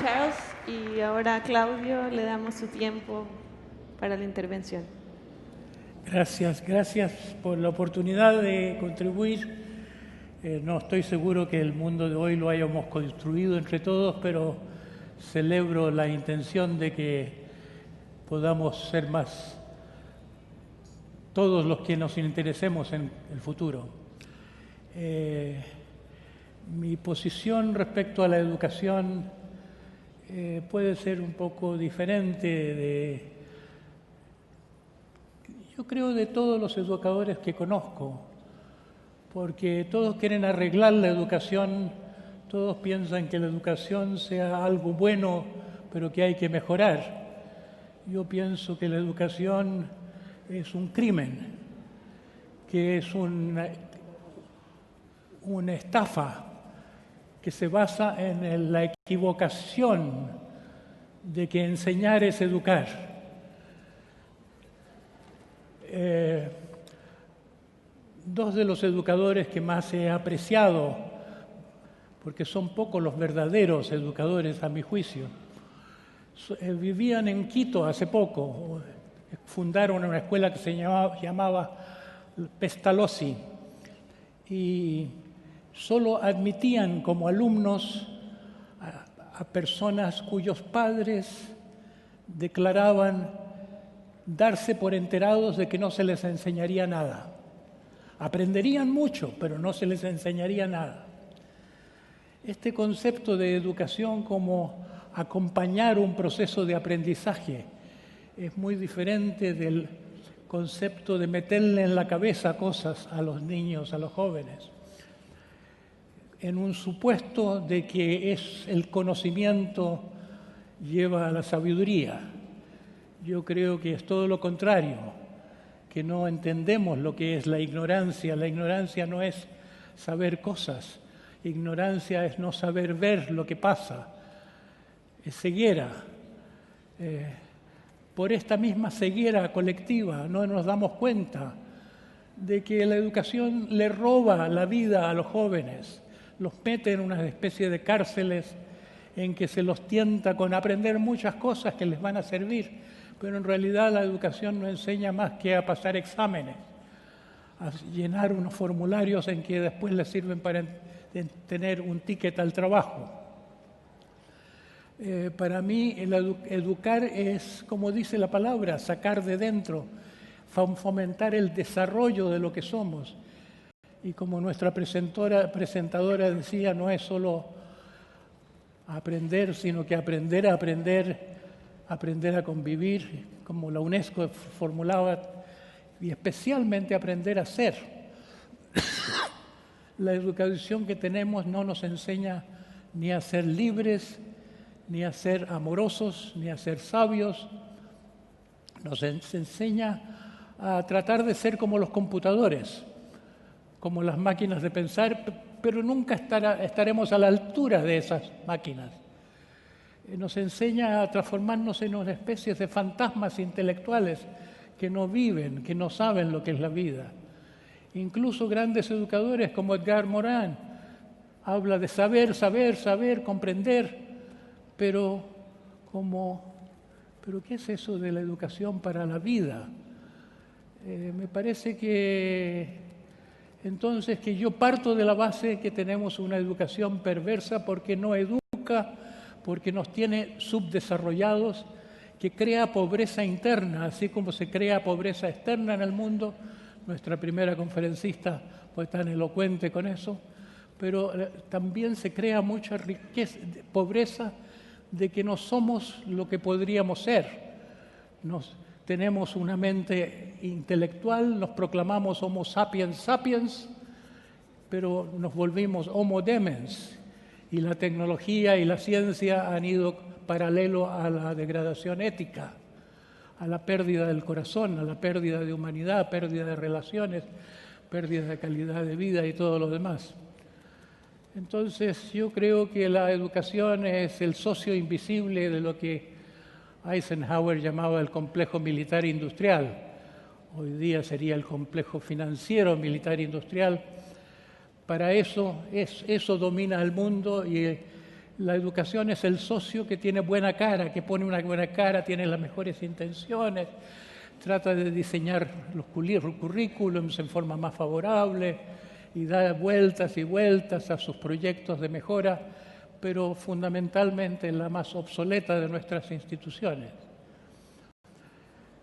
Charles, y ahora a Claudio le damos su tiempo para la intervención. Gracias por la oportunidad de contribuir. No estoy seguro que el mundo de hoy lo hayamos construido entre todos, pero celebro la intención de que podamos ser más todos los que nos interesemos en el futuro. Mi posición respecto a la educación puede ser un poco diferente yo creo, de todos los educadores que conozco, porque todos quieren arreglar la educación, todos piensan que la educación sea algo bueno, pero que hay que mejorar. Yo pienso que la educación es un crimen, que es una estafa que se basa en la equivocación de que enseñar es educar. Dos de los educadores que más he apreciado, porque son pocos los verdaderos educadores a mi juicio, vivían en Quito hace poco, fundaron una escuela que se llamaba Pestalozzi y solo admitían como alumnos a personas cuyos padres declaraban darse por enterados de que no se les enseñaría nada. Aprenderían mucho, pero no se les enseñaría nada. Este concepto de educación como acompañar un proceso de aprendizaje es muy diferente del concepto de meterle en la cabeza cosas a los niños, a los jóvenes, en un supuesto de que el conocimiento lleva a la sabiduría. Yo creo que es todo lo contrario, que no entendemos lo que es la ignorancia. La ignorancia no es saber cosas, ignorancia es no saber ver lo que pasa, es ceguera. Por esta misma ceguera colectiva no nos damos cuenta de que la educación le roba la vida a los jóvenes, los mete en una especie de cárceles en que se los tienta con aprender muchas cosas que les van a servir, pero en realidad la educación no enseña más que a pasar exámenes, a llenar unos formularios en que después les sirven para tener un ticket al trabajo. Para mí educar es, como dice la palabra, sacar de dentro, fomentar el desarrollo de lo que somos. Y como nuestra presentadora decía, no es solo aprender, sino que aprender a aprender, aprender a convivir, como la UNESCO formulaba, y especialmente aprender a ser. La educación que tenemos no nos enseña ni a ser libres, ni a ser amorosos, ni a ser sabios. Nos enseña a tratar de ser como los computadores, como las máquinas de pensar, pero nunca estaremos a la altura de esas máquinas. Nos enseña a transformarnos en una especie de fantasmas intelectuales que no viven, que no saben lo que es la vida. Incluso grandes educadores como Edgar Morin habla de saber, comprender, pero ¿qué es eso de la educación para la vida? Me parece que entonces que yo parto de la base que tenemos una educación perversa porque no educa, porque nos tiene subdesarrollados, que crea pobreza interna, así como se crea pobreza externa en el mundo. Nuestra primera conferencista fue tan elocuente con eso, pero también se crea mucha riqueza, pobreza de que no somos lo que podríamos ser. Tenemos una mente intelectual, nos proclamamos Homo sapiens sapiens, pero nos volvimos Homo demens. Y la tecnología y la ciencia han ido paralelo a la degradación ética, a la pérdida del corazón, a la pérdida de humanidad, pérdida de relaciones, pérdida de calidad de vida y todo lo demás. Entonces, yo creo que la educación es el socio invisible de lo que Eisenhower llamaba el complejo militar industrial. Hoy día sería el complejo financiero militar industrial. Para eso domina el mundo y La educación es el socio que tiene buena cara, que pone una buena cara, tiene las mejores intenciones, trata de diseñar los currículums en forma más favorable y da vueltas y vueltas a sus proyectos de mejora, pero fundamentalmente la más obsoleta de nuestras instituciones.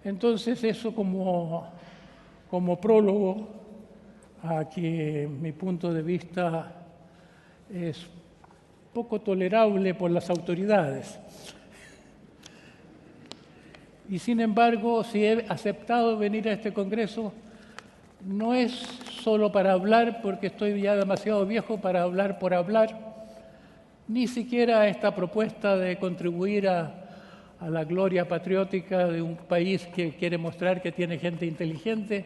Entonces, eso como prólogo a que mi punto de vista es poco tolerable por las autoridades. Y sin embargo, si he aceptado venir a este Congreso, no es solo para hablar, porque estoy ya demasiado viejo para hablar por hablar, ni siquiera a esta propuesta de contribuir a la gloria patriótica de un país que quiere mostrar que tiene gente inteligente,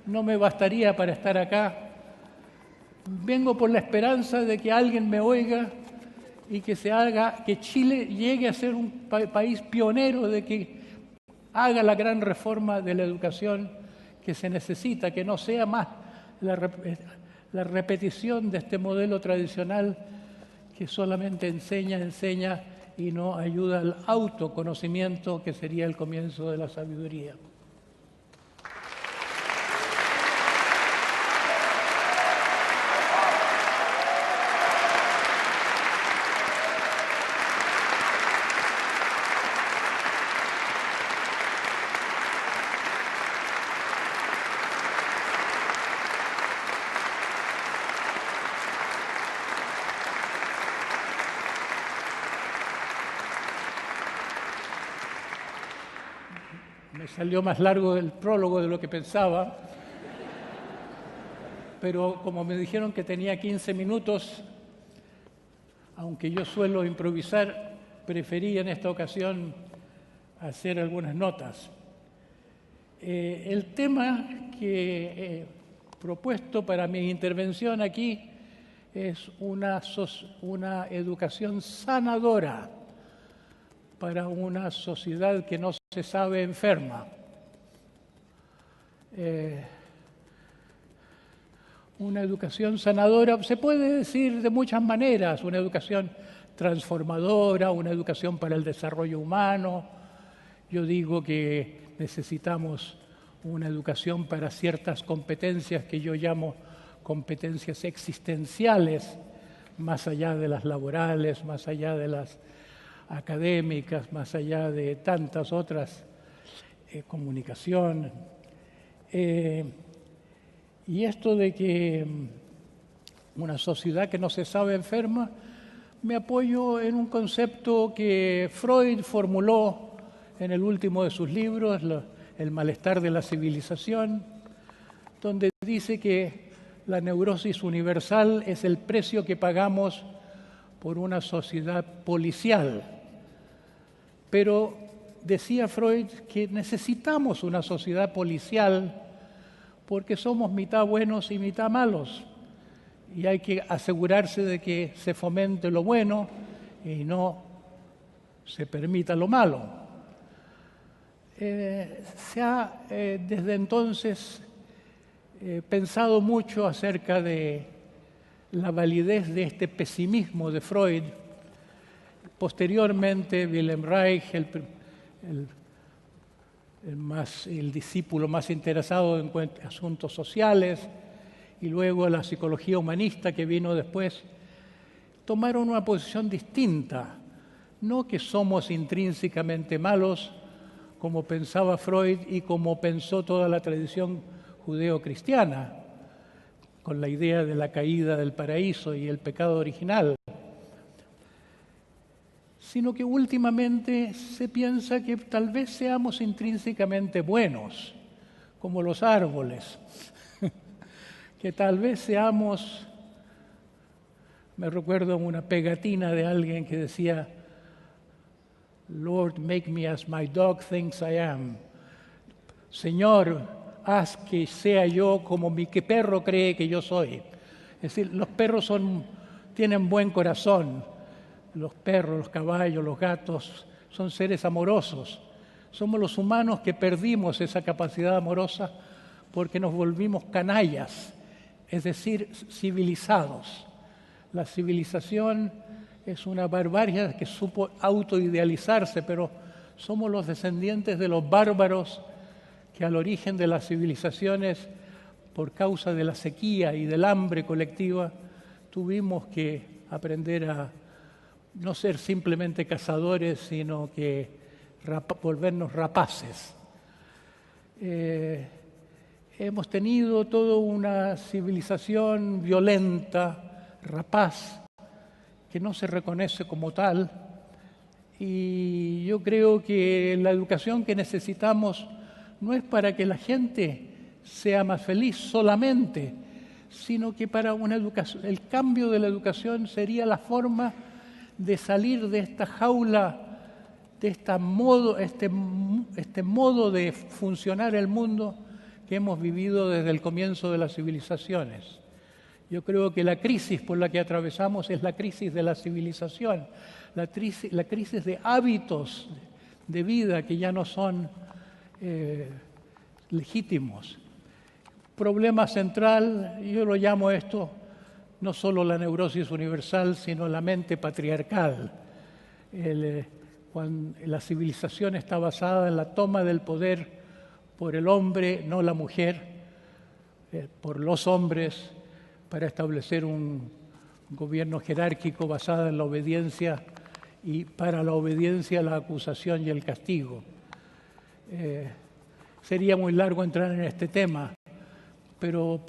no me bastaría para estar acá. Vengo por la esperanza de que alguien me oiga y que que Chile llegue a ser un país pionero, de que haga la gran reforma de la educación que se necesita, que no sea más la repetición de este modelo tradicional que solamente enseña y no ayuda al autoconocimiento, que sería el comienzo de la sabiduría. Me salió más largo el prólogo de lo que pensaba, pero como me dijeron que tenía 15 minutos, aunque yo suelo improvisar, preferí en esta ocasión hacer algunas notas. El tema que he propuesto para mi intervención aquí es una educación sanadora para una sociedad que no se sabe enferma. Una educación sanadora se puede decir de muchas maneras, una educación transformadora, una educación para el desarrollo humano. Yo digo que necesitamos una educación para ciertas competencias que yo llamo competencias existenciales, más allá de las laborales, más allá de las académicas, más allá de tantas otras, comunicación. Y esto de que una sociedad que no se sabe enferma, me apoyo en un concepto que Freud formuló en el último de sus libros, El malestar de la civilización, donde dice que la neurosis universal es el precio que pagamos por una sociedad policial. Pero decía Freud que necesitamos una sociedad policial porque somos mitad buenos y mitad malos. Y hay que asegurarse de que se fomente lo bueno y no se permita lo malo. Se ha desde entonces pensado mucho acerca de la validez de este pesimismo de Freud. Posteriormente, Wilhelm Reich, el discípulo más interesado en asuntos sociales, y luego la psicología humanista que vino después, tomaron una posición distinta. No que somos intrínsecamente malos, como pensaba Freud y como pensó toda la tradición judeo-cristiana, con la idea de la caída del paraíso y el pecado original, sino que últimamente se piensa que tal vez seamos intrínsecamente buenos, como los árboles, que tal vez seamos, me recuerdo una pegatina de alguien que decía, Lord, make me as my dog thinks I am. Señor, haz que sea yo como mi perro cree que yo soy. Es decir, los perros tienen buen corazón. Los perros, los caballos, los gatos son seres amorosos. Somos los humanos que perdimos esa capacidad amorosa porque nos volvimos canallas, es decir, civilizados. La civilización es una barbarie que supo autoidealizarse, pero somos los descendientes de los bárbaros que al origen de las civilizaciones, por causa de la sequía y del hambre colectiva, tuvimos que aprender a no ser simplemente cazadores, sino que volvernos rapaces. Hemos tenido toda una civilización violenta, rapaz, que no se reconoce como tal, y yo creo que la educación que necesitamos no es para que la gente sea más feliz solamente, sino que para una educación, el cambio de la educación sería la forma de salir de esta jaula, de este modo de funcionar el mundo que hemos vivido desde el comienzo de las civilizaciones. Yo creo que la crisis por la que atravesamos es la crisis de la civilización, la crisis de hábitos de vida que ya no son legítimos. Problema central, yo lo llamo esto, no solo la neurosis universal, sino la mente patriarcal. Cuando la civilización está basada en la toma del poder por el hombre, no la mujer, por los hombres, para establecer un gobierno jerárquico basado en la obediencia y para la obediencia la acusación y el castigo. Sería muy largo entrar en este tema, pero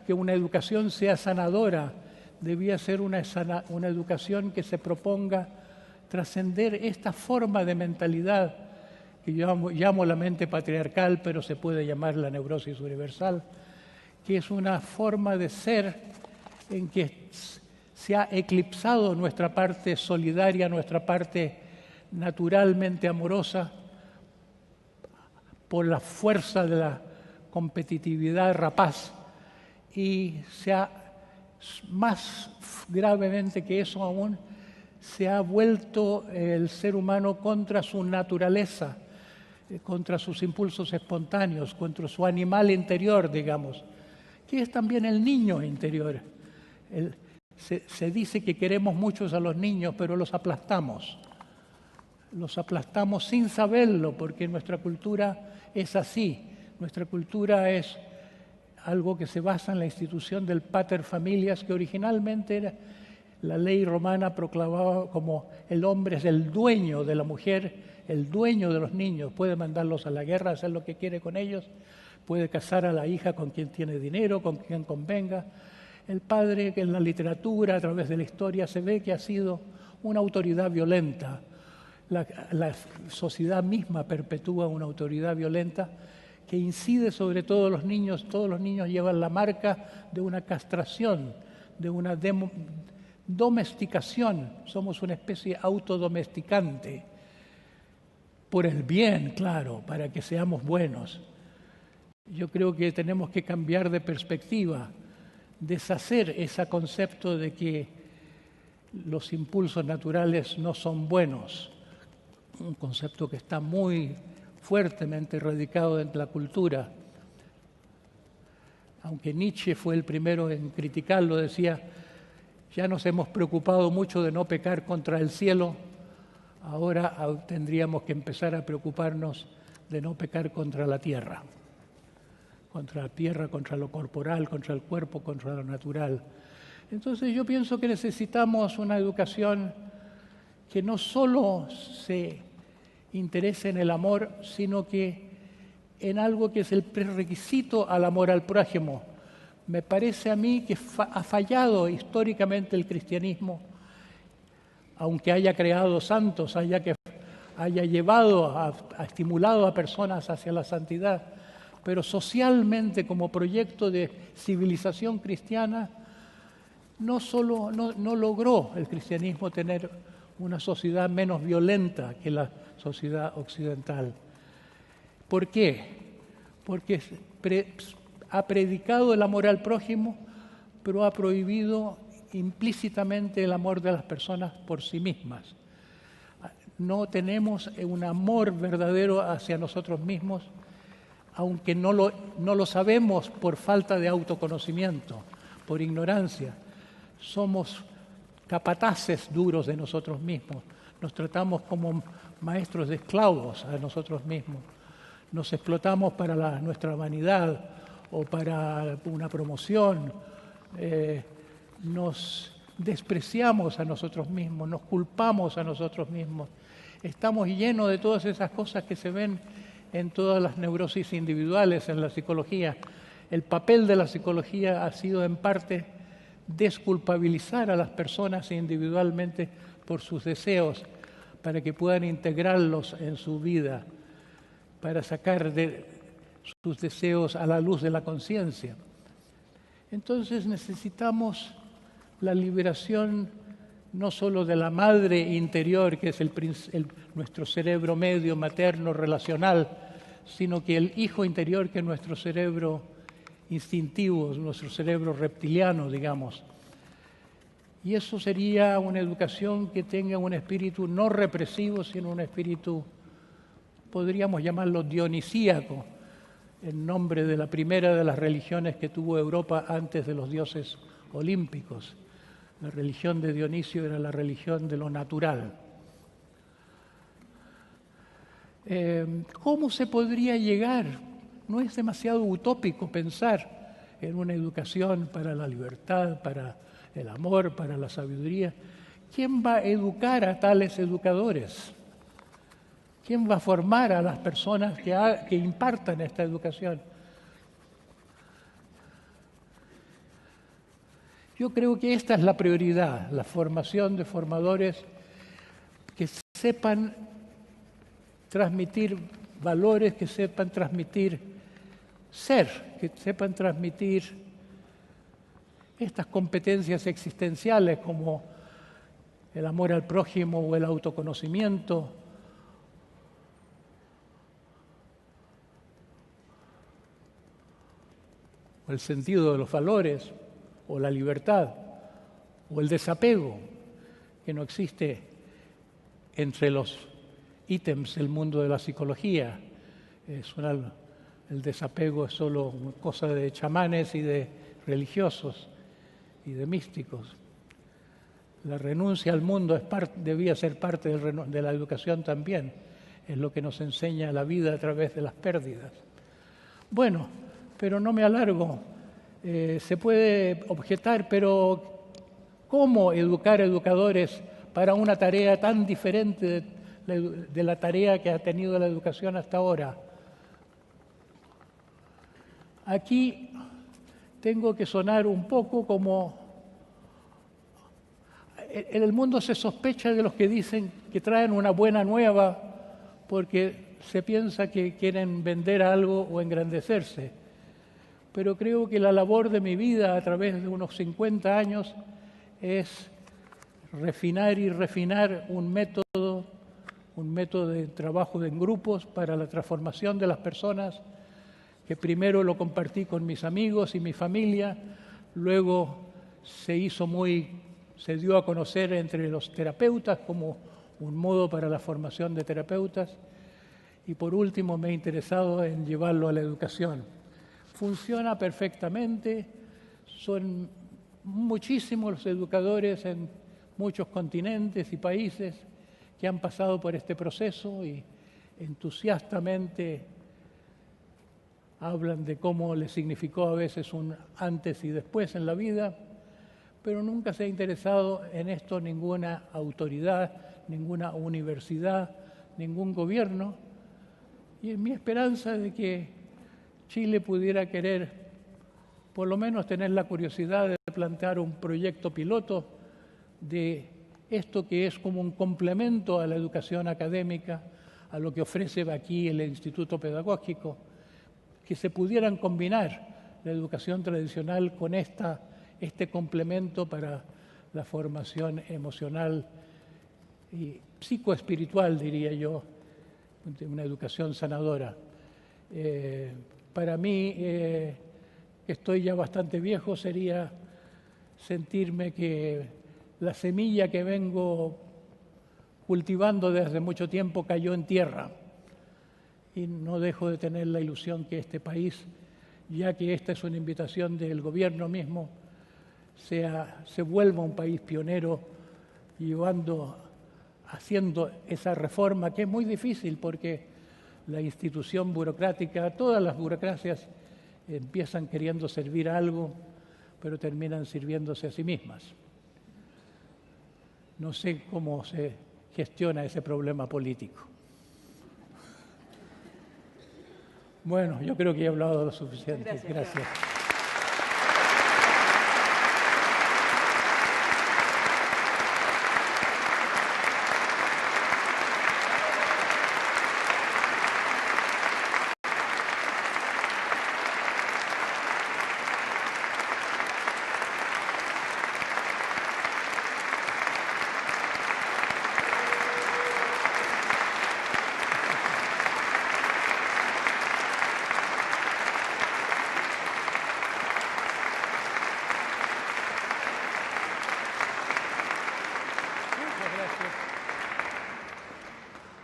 que una educación sea sanadora, debía ser una educación que se proponga trascender esta forma de mentalidad que yo llamo la mente patriarcal, pero se puede llamar la neurosis universal, que es una forma de ser en que se ha eclipsado nuestra parte solidaria, nuestra parte naturalmente amorosa, por la fuerza de la competitividad rapaz, y más gravemente que eso aún, se ha vuelto el ser humano contra su naturaleza, contra sus impulsos espontáneos, contra su animal interior, digamos, que es también el niño interior. Se dice que queremos muchos a los niños, pero los aplastamos sin saberlo, porque nuestra cultura es así. Nuestra cultura es algo que se basa en la institución del pater familias, que originalmente era la ley romana proclamaba como el hombre es el dueño de la mujer, el dueño de los niños, puede mandarlos a la guerra, hacer lo que quiere con ellos, puede casar a la hija con quien tiene dinero, con quien convenga. El padre, que en la literatura, a través de la historia, se ve que ha sido una autoridad violenta. La sociedad misma perpetúa una autoridad violenta que incide sobre todos los niños. Todos los niños llevan la marca de una castración, de una domesticación. Somos una especie autodomesticante, por el bien, claro, para que seamos buenos. Yo creo que tenemos que cambiar de perspectiva, deshacer ese concepto de que los impulsos naturales no son buenos, un concepto que está muy fuertemente radicado en la cultura. Aunque Nietzsche fue el primero en criticarlo, decía, ya nos hemos preocupado mucho de no pecar contra el cielo, ahora tendríamos que empezar a preocuparnos de no pecar contra la tierra, contra lo corporal, contra el cuerpo, contra lo natural. Entonces yo pienso que necesitamos una educación que no solo se interese en el amor, sino que en algo que es el prerequisito al amor al prójimo. Me parece a mí que ha fallado históricamente el cristianismo, aunque haya creado santos, haya estimulado a personas hacia la santidad, pero socialmente como proyecto de civilización cristiana no logró el cristianismo tener una sociedad menos violenta que la sociedad occidental. ¿Por qué? Porque ha predicado el amor al prójimo, pero ha prohibido implícitamente el amor de las personas por sí mismas. No tenemos un amor verdadero hacia nosotros mismos, aunque no lo sabemos por falta de autoconocimiento, por ignorancia. Somos capataces duros de nosotros mismos. Nos tratamos como maestros de esclavos a nosotros mismos. Nos explotamos para nuestra vanidad o para una promoción. Nos despreciamos a nosotros mismos, nos culpamos a nosotros mismos. Estamos llenos de todas esas cosas que se ven en todas las neurosis individuales en la psicología. El papel de la psicología ha sido en parte desculpabilizar a las personas individualmente por sus deseos, para que puedan integrarlos en su vida, para sacar de sus deseos a la luz de la conciencia. Entonces necesitamos la liberación no solo de la madre interior, que es nuestro cerebro medio, materno, relacional, sino que el hijo interior, que es nuestro cerebro instintivo, nuestro cerebro reptiliano, digamos. Y eso sería una educación que tenga un espíritu no represivo, sino un espíritu, podríamos llamarlo dionisíaco, en nombre de la primera de las religiones que tuvo Europa antes de los dioses olímpicos. La religión de Dionisio era la religión de lo natural. ¿Cómo se podría llegar? No es demasiado utópico pensar en una educación para la libertad, para el amor, para la sabiduría. ¿Quién va a educar a tales educadores? ¿Quién va a formar a las personas que impartan esta educación? Yo creo que esta es la prioridad, la formación de formadores que sepan transmitir valores, que sepan transmitir ser, que sepan transmitir estas competencias existenciales como el amor al prójimo o el autoconocimiento, o el sentido de los valores, o la libertad, o el desapego, que no existe entre los ítems del mundo de la psicología. El desapego es solo cosa de chamanes y de religiosos y de místicos. La renuncia al mundo debía ser parte de la educación también. Es lo que nos enseña la vida a través de las pérdidas. Bueno, pero no me alargo. Se puede objetar, pero ¿cómo educar educadores para una tarea tan diferente de la tarea que ha tenido la educación hasta ahora? Aquí tengo que sonar un poco como... En el mundo se sospecha de los que dicen que traen una buena nueva porque se piensa que quieren vender algo o engrandecerse. Pero creo que la labor de mi vida a través de unos 50 años es refinar y refinar un método de trabajo en grupos para la transformación de las personas, que primero lo compartí con mis amigos y mi familia, luego se dio a conocer entre los terapeutas como un modo para la formación de terapeutas, y por último me he interesado en llevarlo a la educación. Funciona perfectamente, son muchísimos los educadores en muchos continentes y países que han pasado por este proceso y entusiastamente hablan de cómo les significó a veces un antes y después en la vida, pero nunca se ha interesado en esto ninguna autoridad, ninguna universidad, ningún gobierno. Y es mi esperanza de que Chile pudiera querer, por lo menos tener la curiosidad de plantear un proyecto piloto de esto que es como un complemento a la educación académica, a lo que ofrece aquí el Instituto Pedagógico, que se pudieran combinar la educación tradicional con este complemento para la formación emocional y psicoespiritual, diría yo, una educación sanadora. Para mí, que estoy ya bastante viejo, sería sentirme que la semilla que vengo cultivando desde mucho tiempo cayó en tierra. Y no dejo de tener la ilusión que este país, ya que esta es una invitación del gobierno mismo, se vuelva un país pionero haciendo esa reforma, que es muy difícil porque la institución burocrática, todas las burocracias empiezan queriendo servir a algo, pero terminan sirviéndose a sí mismas. No sé cómo se gestiona ese problema político. Bueno, yo creo que he hablado lo suficiente. Gracias.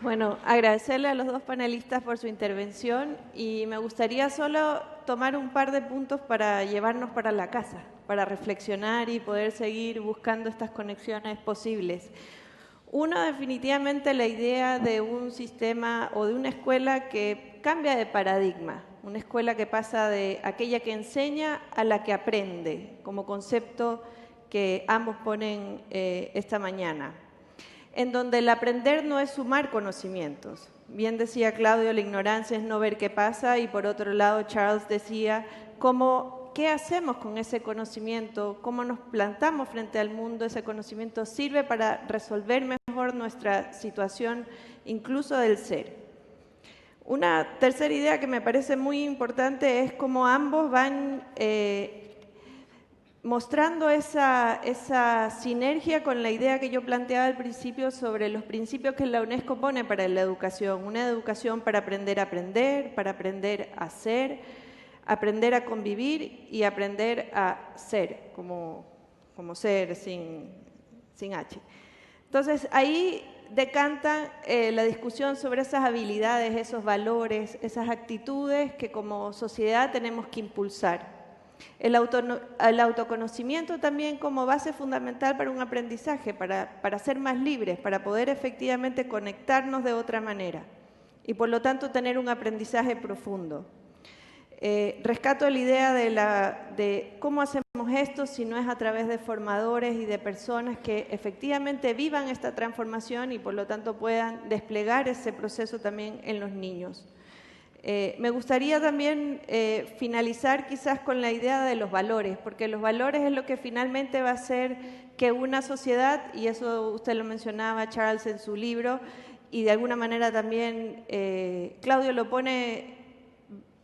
Bueno, agradecerle a los dos panelistas por su intervención y me gustaría solo tomar un par de puntos para llevarnos para la casa, para reflexionar y poder seguir buscando estas conexiones posibles. Uno, definitivamente la idea de un sistema o de una escuela que cambia de paradigma, una escuela que pasa de aquella que enseña a la que aprende, como concepto que ambos ponen esta mañana, en donde el aprender no es sumar conocimientos. Bien decía Claudio, la ignorancia es no ver qué pasa, y por otro lado Charles decía qué hacemos con ese conocimiento, cómo nos plantamos frente al mundo. Ese conocimiento sirve para resolver mejor nuestra situación, incluso del ser. Una tercera idea que me parece muy importante es cómo ambos van mostrando esa sinergia con la idea que yo planteaba al principio sobre los principios que la UNESCO pone para la educación. Una educación para aprender a aprender, para aprender a ser, aprender a convivir y aprender a ser, como ser sin H. Entonces, ahí decanta la discusión sobre esas habilidades, esos valores, esas actitudes que como sociedad tenemos que impulsar. El autoconocimiento también como base fundamental para un aprendizaje, para ser más libres, para poder efectivamente conectarnos de otra manera y por lo tanto tener un aprendizaje profundo. Rescato la idea de cómo hacemos esto si no es a través de formadores y de personas que efectivamente vivan esta transformación y por lo tanto puedan desplegar ese proceso también en los niños. Me gustaría también finalizar quizás con la idea de los valores, porque los valores es lo que finalmente va a hacer que una sociedad, y eso usted lo mencionaba, Charles, en su libro, y de alguna manera también Claudio lo pone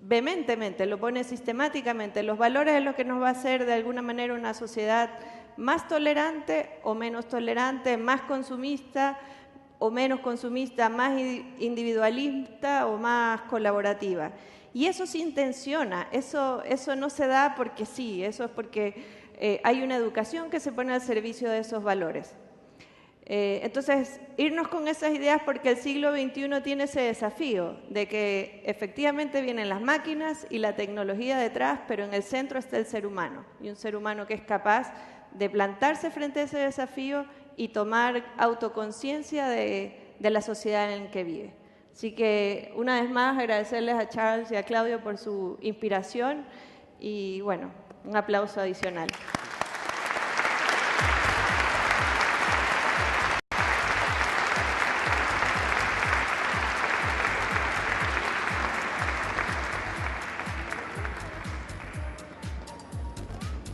vehementemente, lo pone sistemáticamente. Los valores es lo que nos va a hacer de alguna manera una sociedad más tolerante o menos tolerante, más consumista o menos consumista, más individualista o más colaborativa. Y eso se intenciona, eso no se da porque sí, eso es porque hay una educación que se pone al servicio de esos valores. Entonces, irnos con esas ideas porque el siglo XXI tiene ese desafío de que efectivamente vienen las máquinas y la tecnología detrás, pero en el centro está el ser humano, y un ser humano que es capaz de plantarse frente a ese desafío y tomar autoconciencia de la sociedad en la que vive. Así que, una vez más, agradecerles a Charles y a Claudio por su inspiración y, bueno, un aplauso adicional.